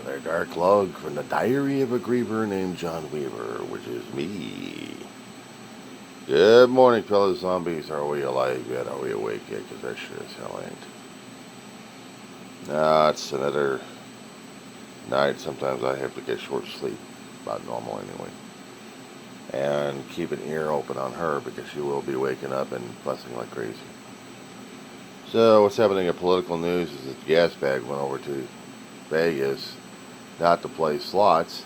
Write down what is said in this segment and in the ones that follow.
another dark log from the diary of a griever named John Weaver, which is me. Good morning, fellow zombies. Are we alive yet? Are we awake yet? Because that sure as hell ain't. Nah, it's another night. Sometimes I have to get short sleep, about normal anyway. And keep an ear open on her because she will be waking up and fussing like crazy. So what's happening in political news is that the gas bag went over to Vegas, not to play slots,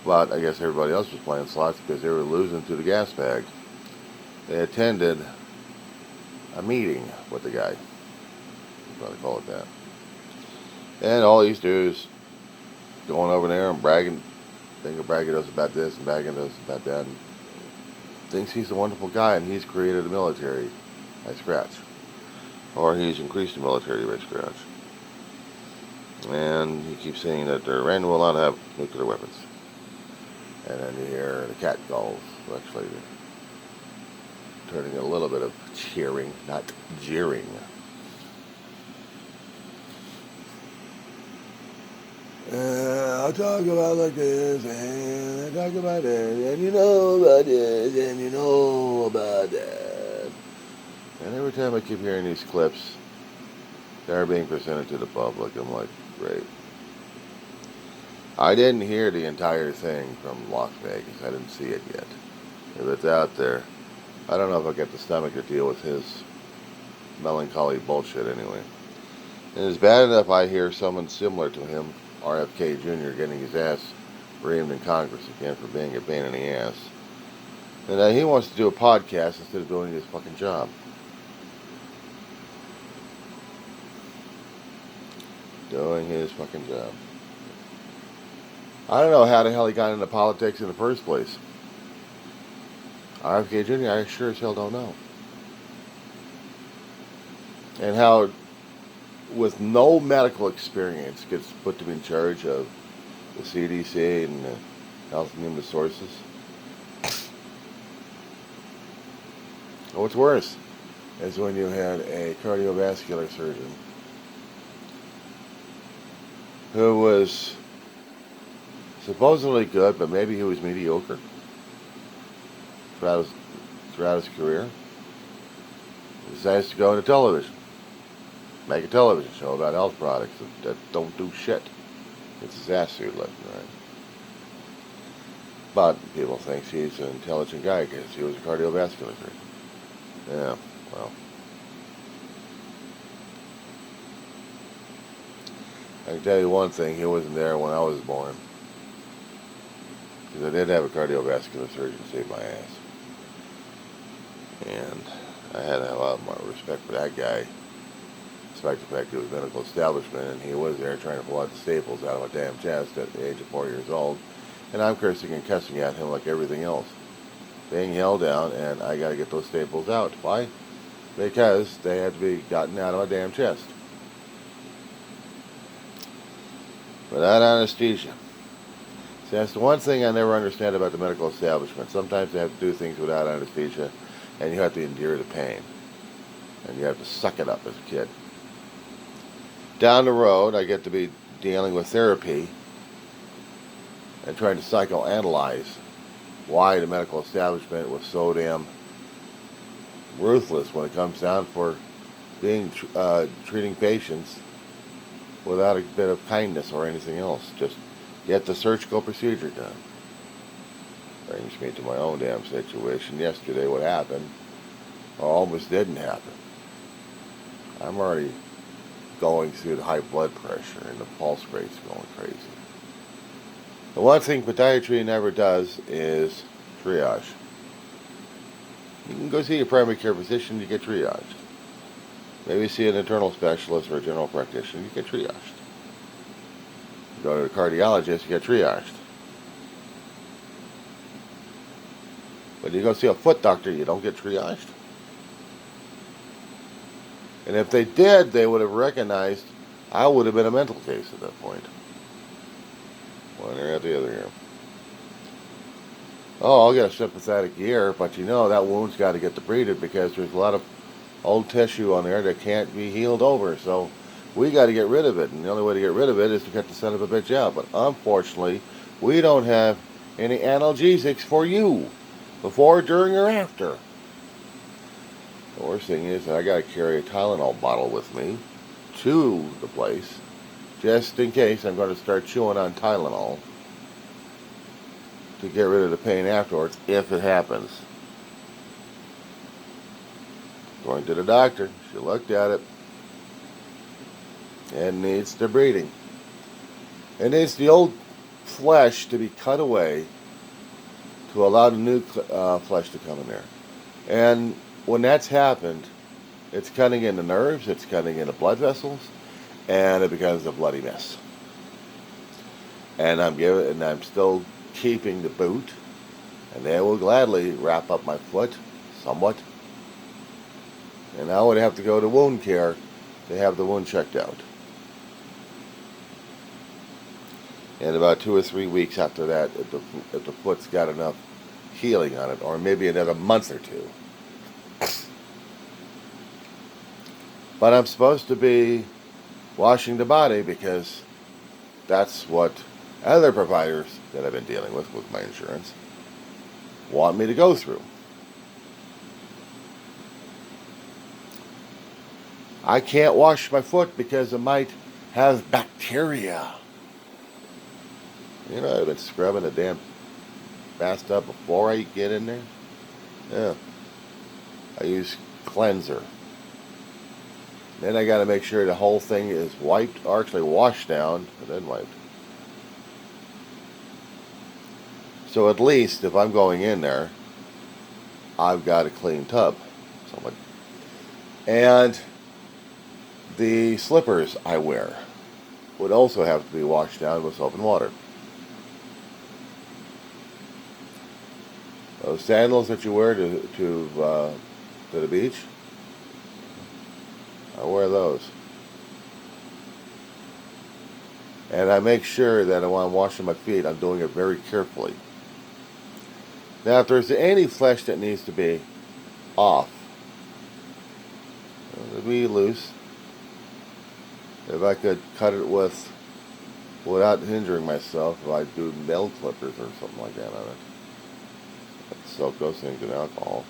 but I guess everybody else was playing slots because they were losing to the gas bag. They attended a meeting with the guy, if I call it that. And all he's doing is going over there and bragging us about this and bragging us about that, and thinks he's a wonderful guy and he's created a military by scratch. Or he's increased the military by scratch. And he keeps saying that Iran will not have nuclear weapons. And then you hear the cat calls, actually turning a little bit of cheering, not jeering. I'll talk about like this, and I talk about that, and you know about this, and you know about that. And every time I keep hearing these clips, they're being presented to the public. I'm like, great. I didn't hear the entire thing from Las Vegas. I didn't see it yet. If it's out there, I don't know if I'll get the stomach to deal with his melancholy bullshit anyway. And it's bad enough I hear someone similar to him, RFK Jr., getting his ass reamed in Congress again for being a pain in the ass. And he wants to do a podcast instead of doing his fucking job. Doing his fucking job. I don't know how the hell he got into politics in the first place. RFK Jr., I sure as hell don't know. And how, with no medical experience, gets put to be in charge of the CDC and the Health and Human Resources. What's worse is when you had a cardiovascular surgeon who was supposedly good, but maybe he was mediocre throughout his career. He decides to go into television, make a television show about health products that don't do shit. It's his ass suit left and right. But people think he's an intelligent guy because he was a cardiovascular surgeon. Yeah, well. I can tell you one thing, he wasn't there when I was born. Because I did have a cardiovascular surgeon save my ass. And I had to have a lot more respect for that guy. Despite the fact he was medical establishment and he was there trying to pull out the staples out of my damn chest at the age of 4 years old. And I'm cursing and cussing at him like everything else. Being held down, and I got to get those staples out. Why? Because they had to be gotten out of my damn chest. Without anesthesia. See, that's the one thing I never understand about the medical establishment. Sometimes they have to do things without anesthesia, and you have to endure the pain. And you have to suck it up as a kid. Down the road, I get to be dealing with therapy and trying to psychoanalyze why the medical establishment was so damn ruthless when it comes down for being treating patients without a bit of kindness or anything else. Just get the surgical procedure done. Brings me to my own damn situation yesterday. What happened almost didn't happen. I'm already going through the high blood pressure and the pulse rate's going crazy. The one thing podiatry never does is triage. You can go see your primary care physician, you get triaged. Maybe see an internal specialist or a general practitioner, you get triaged. You go to a cardiologist, you get triaged. But you go see a foot doctor, you don't get triaged. And if they did, they would have recognized I would have been a mental case at that point. One ear at the other ear. Oh, I'll get a sympathetic ear, but you know that wound's got to get debrided because there's a lot of old tissue on there that can't be healed over. So We got to get rid of it, and the only way to get rid of it is to cut the son of a bitch out. But unfortunately, we don't have any analgesics for you, before, during, or after. The worst thing is that I got to carry a Tylenol bottle with me to the place, just in case I'm going to start chewing on Tylenol to get rid of the pain afterwards, if it happens. Going to the doctor, she looked at it. It needs the breeding. It needs the old flesh to be cut away to allow the new flesh to come in there. And when that's happened, it's cutting into nerves, it's cutting into blood vessels, and it becomes a bloody mess. And I'm still keeping the boot, and they will gladly wrap up my foot somewhat. And I would have to go to wound care to have the wound checked out. And about 2 or 3 weeks after that, if the foot's got enough healing on it, or maybe another month or two. But I'm supposed to be washing the body because that's what other providers that I've been dealing with my insurance want me to go through. I can't wash my foot because it might have bacteria. You know, I've been scrubbing the damn bathtub before I get in there. Yeah. I use cleanser. Then I got to make sure the whole thing is wiped, or actually washed down, and then wiped. So at least if I'm going in there, I've got a clean tub. Somewhat. And the slippers I wear would also have to be washed down with soap and water. Those sandals that you wear to the beach, I wear those. And I make sure that when I'm washing my feet, I'm doing it very carefully. Now, if there's any flesh that needs to be off, it'll be loose. If I could cut it without hindering myself, if I do nail clippers or something like that on it, I'd soak those things in alcohol.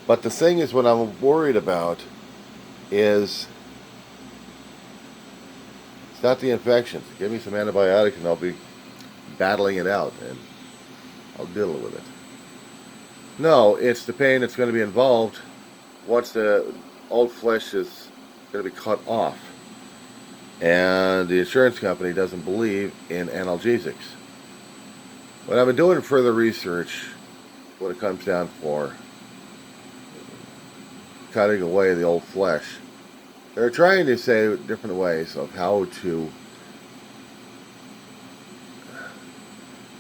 But the thing is, what I'm worried about is it's not the infections. Give me some antibiotics and I'll be battling it out and I'll deal with it. No, it's the pain that's going to be involved once the old flesh is going to be cut off. And the insurance company doesn't believe in analgesics. When I've been doing further research, when it comes down for cutting away the old flesh, they're trying to say different ways of how to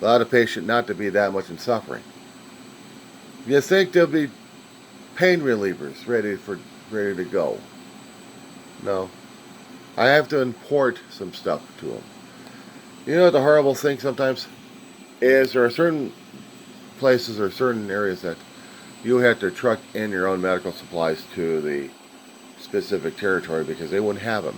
allow the patient not to be that much in suffering. You think there'll be pain relievers ready to go? No. I have to import some stuff to them. You know what the horrible thing sometimes is? There are certain places or certain areas that you have to truck in your own medical supplies to the specific territory because they wouldn't have them.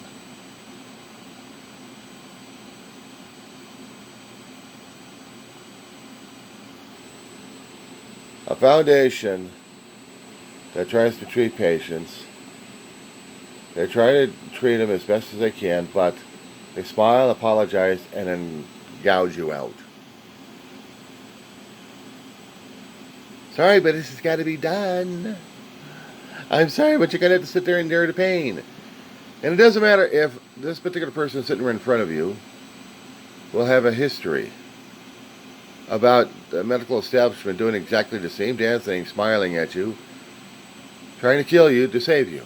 A foundation that tries to treat patients, they try to treat them as best as they can, but they smile, apologize, and then gouge you out. Sorry, but this has got to be done. I'm sorry, but you're going to have to sit there and endure the pain. And it doesn't matter if this particular person sitting right in front of you will have a history about the medical establishment doing exactly the same damn thing, smiling at you, trying to kill you to save you.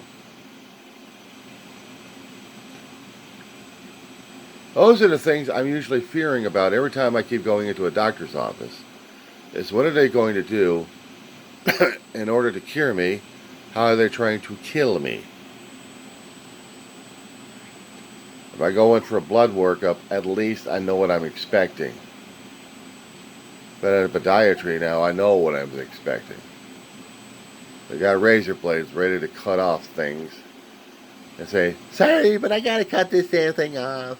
Those are the things I'm usually fearing about every time I keep going into a doctor's office. Is what are they going to do in order to cure me? How are they trying to kill me? If I go in for a blood workup, at least I know what I'm expecting. But at a podiatry now, I know what I'm expecting. They got razor blades ready to cut off things. And say, sorry, but I gotta cut this damn thing off.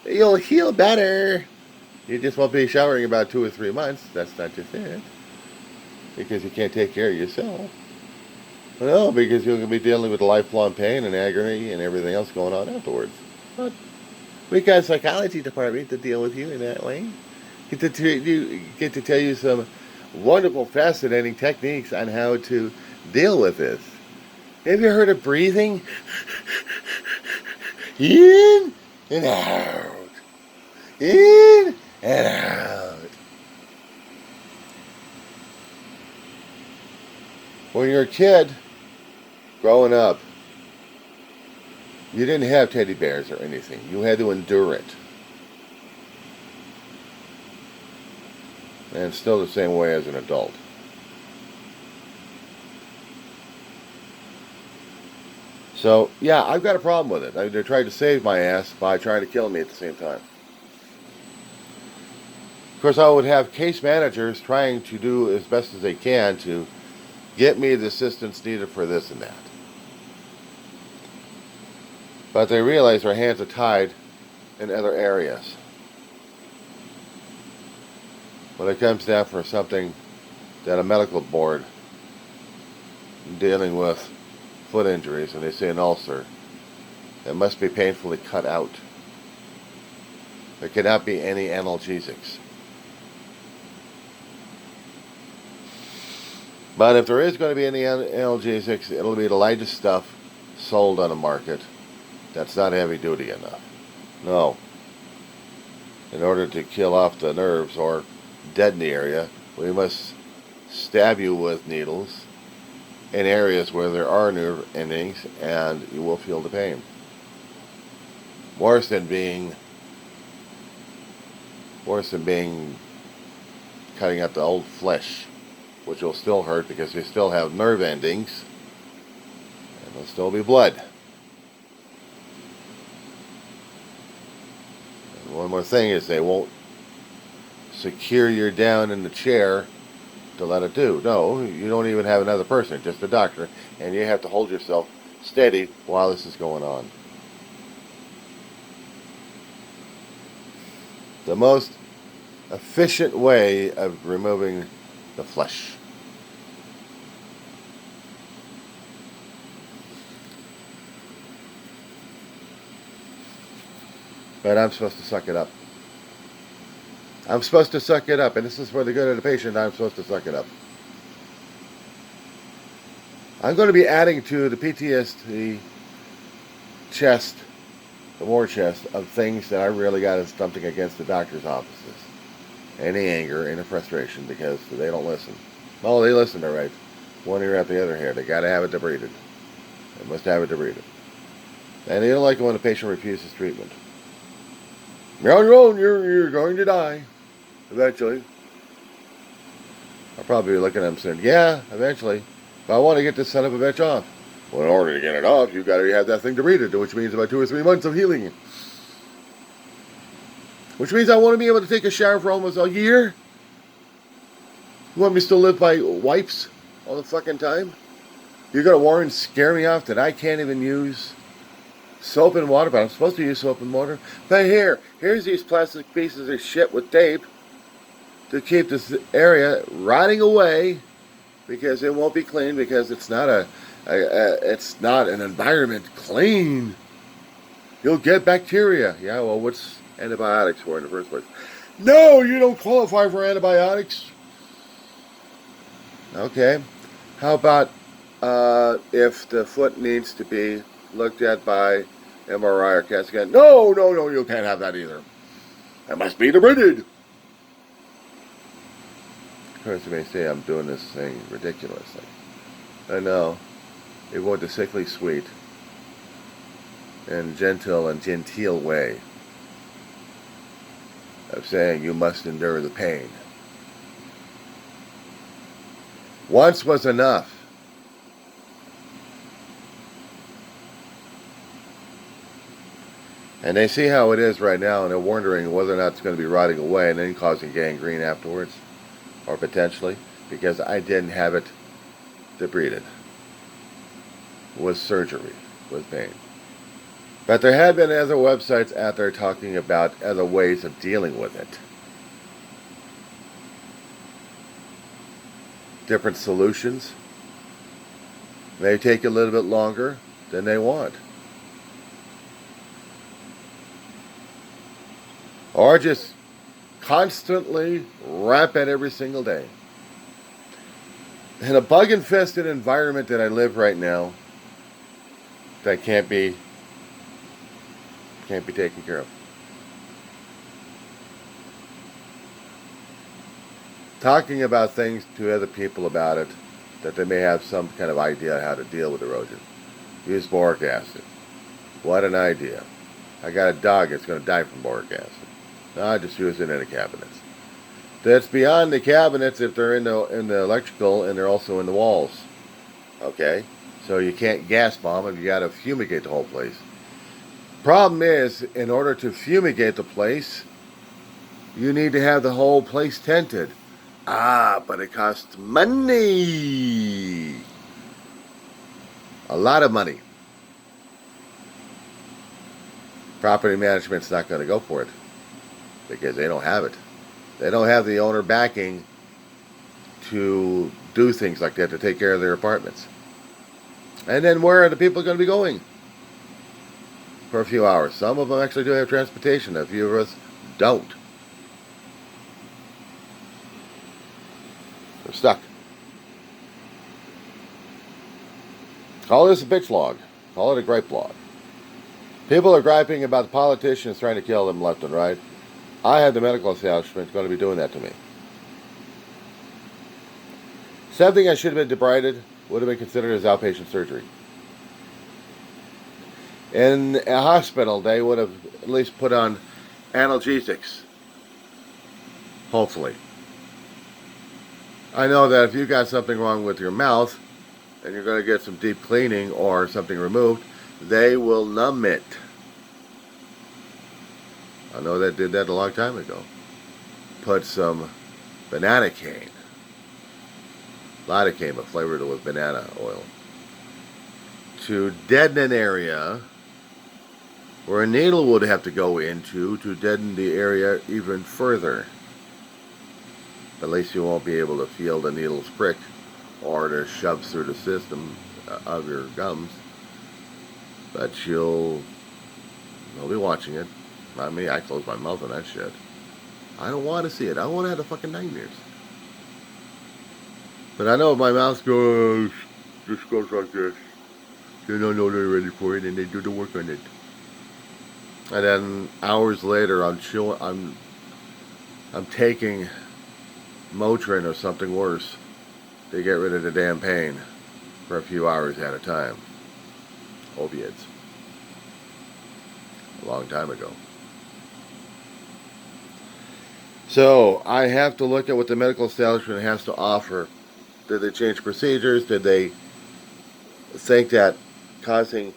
You'll heal better. You just won't be showering about 2 or 3 months. That's not just it. Because you can't take care of yourself. No, because you're going to be dealing with lifelong pain and agony and everything else going on afterwards. But we got a psychology department to deal with you in that way. Get to tell you some wonderful, fascinating techniques on how to deal with this. Have you heard of breathing? In and out. In and out. When you're a kid, growing up, you didn't have teddy bears or anything. You had to endure it. And it's still the same way as an adult. So, yeah, I've got a problem with it. They tried to save my ass by trying to kill me at the same time. Of course, I would have case managers trying to do as best as they can to get me the assistance needed for this and that. But they realize their hands are tied in other areas. When it comes down for something that a medical board dealing with foot injuries, and they say an ulcer, it must be painfully cut out. There cannot be any analgesics. But if there is going to be any analgesics, it'll be the lightest stuff sold on the market that's not heavy duty enough. No. In order to kill off the nerves or deaden the area, we must stab you with needles in areas where there are nerve endings, and you will feel the pain. Worse than being cutting out the old flesh, which will still hurt because they still have nerve endings, and there'll still be blood. And one more thing is they won't secure you down in the chair to let it do. No, you don't even have another person, just a doctor, and you have to hold yourself steady while this is going on. The most efficient way of removing the flesh. But I'm supposed to suck it up. I'm supposed to suck it up, and this is for the good of the patient. I'm supposed to suck it up. I'm going to be adding to the PTSD chest, the war chest, of things that I really got something against the doctor's offices. Any anger, any frustration, because they don't listen. Oh, they listen, all right. One ear out the other here. They got to have it debrided. They must have it debrided. And they don't like it when a patient refuses treatment. You're on your own. You're going to die. Eventually. I'll probably be looking at them saying, yeah, eventually. But I want to get this son of a bitch off. Well, in order to get it off, you've got to have that thing debrided, which means about 2 or 3 months of healing. Which means I want to be able to take a shower for almost a year. You want me to still live by wipes all the fucking time? You're going to warn and scare me off that I can't even use soap and water, but I'm supposed to use soap and water. But here's these plastic pieces of shit with tape to keep this area rotting away, because it won't be clean, because it's not it's not an environment clean. You'll get bacteria. Yeah, well, what's antibiotics for in the first place? No, you don't qualify for antibiotics. Okay. How about if the foot needs to be looked at by MRI or CAT scan? No, you can't have that either. It must be debrided. Of course, you may say I'm doing this thing ridiculously. I know. It was a sickly sweet and gentle and genteel way of saying you must endure the pain. Once was enough. And they see how it is right now, and they're wondering whether or not it's going to be rotting away and then causing gangrene afterwards, or potentially, because I didn't have it debrided. with surgery, with pain. But there have been other websites out there talking about other ways of dealing with it. Different solutions. May take a little bit longer than they want. Or just constantly rampant every single day. In a bug-infested environment that I live right now, that can't be taken care of. Talking about things to other people about it, that they may have some kind of idea how to deal with erosion. Use boric acid. What an idea. I got a dog that's going to die from boric acid. No, I just use it in the cabinets. That's beyond the cabinets if they're in the electrical and they're also in the walls. Okay? So you can't gas bomb them, you got to fumigate the whole place. Problem is, in order to fumigate the place, you need to have the whole place tented. But it costs money. A lot of money. Property management's not going to go for it because they don't have it. They don't have the owner backing to do things like that, to take care of their apartments. And then where are the people going to be going? For a few hours. Some of them actually do have transportation. A few of us don't. They're stuck. Call this a bitch log. Call it a gripe log. People are griping about the politicians trying to kill them left and right. I had the medical establishment going to be doing that to me. Something I should have been debrided would have been considered as outpatient surgery. In a hospital, they would have at least put on analgesics. Hopefully. I know that if you got something wrong with your mouth and you're going to get some deep cleaning or something removed, they will numb it. I know that did that a long time ago. Put some banana cane, lidocaine, but flavored with banana oil, to deaden an area where a needle would have to go into to deaden the area even further. At least you won't be able to feel the needle's prick or to shove through the system of your gums. But you'll be watching it. Not me, I close my mouth on that shit. I don't want to see it. I don't want to have the fucking nightmares. But I know if my mouth goes, just goes like this, then I know they're ready for it and they do the work on it. And then hours later, I'm taking Motrin or something worse to get rid of the damn pain for a few hours at a time. Opiates. A long time ago. So I have to look at what the medical establishment has to offer. Did they change procedures? Did they think that causing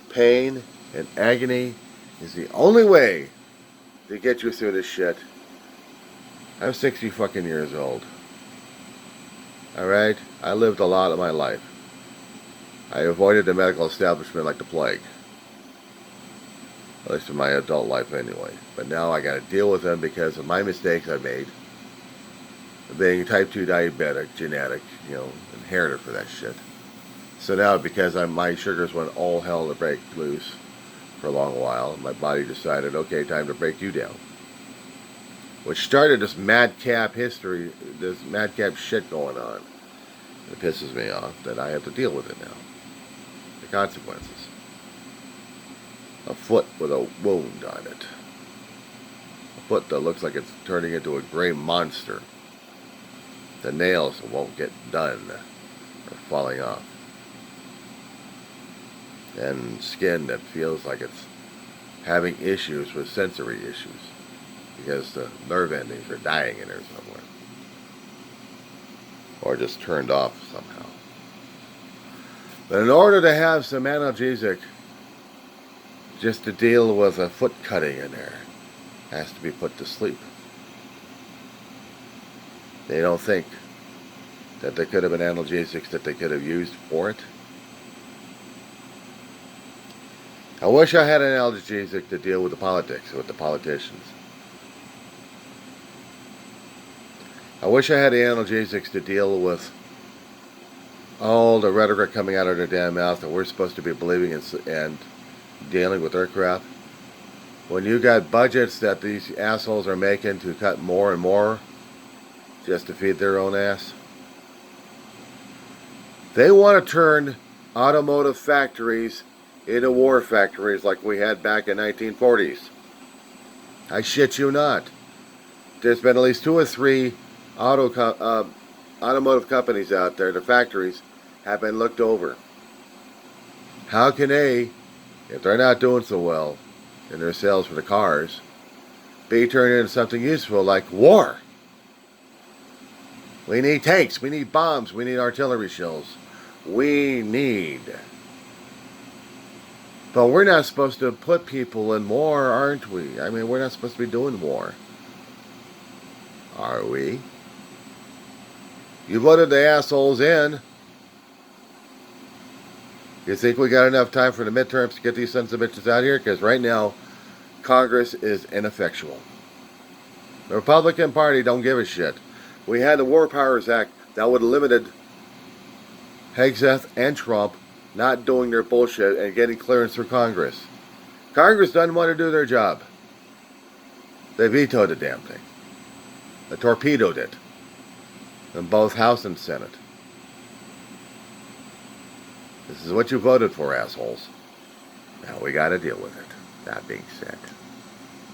pain and agony is the only way to get you through this shit? I'm 60 fucking years old. Alright? I lived a lot of my life. I avoided the medical establishment like the plague. At least in my adult life anyway. But now I gotta deal with them because of my mistakes I made. Being type 2 diabetic, genetic, inherited for that shit. So now because my sugars went all hell to break loose for a long while, my body decided, okay, time to break you down. Which started this madcap history, this madcap shit going on. It pisses me off that I have to deal with it now. The consequences. A foot with a wound on it. A foot that looks like it's turning into a gray monster. The nails won't get done or falling off. And skin that feels like it's having issues with sensory issues because the nerve endings are dying in there somewhere. Or just turned off somehow. But in order to have some analgesic just to deal with a foot cutting in there, has to be put to sleep. They don't think that there could have been analgesics that they could have used for it. I wish I had an analgesic to deal with the politics, with the politicians. I wish I had analgesics to deal with all the rhetoric coming out of their damn mouth that we're supposed to be believing and dealing with their crap. When you got budgets that these assholes are making to cut more and more just to feed their own ass. They want to turn automotive factories into war factories like we had back in 1940s. I shit you not. There's been at least 2 or 3 automotive companies out there, the factories, have been looked over. How can they, if they're not doing so well in their sales for the cars, be turned into something useful like war? We need tanks, we need bombs, we need artillery shells. We need. But we're not supposed to put people in war, aren't we? I mean, we're not supposed to be doing war. Are we? You voted the assholes in. You think we got enough time for the midterms to get these sons of bitches out here? Because right now, Congress is ineffectual. The Republican Party don't give a shit. We had the War Powers Act that would have limited Hegseth and Trump not doing their bullshit and getting clearance through Congress. Congress doesn't want to do their job. They vetoed the damn thing. They torpedoed it in both House and Senate. This is what you voted for, assholes. Now we got to deal with it. That being said.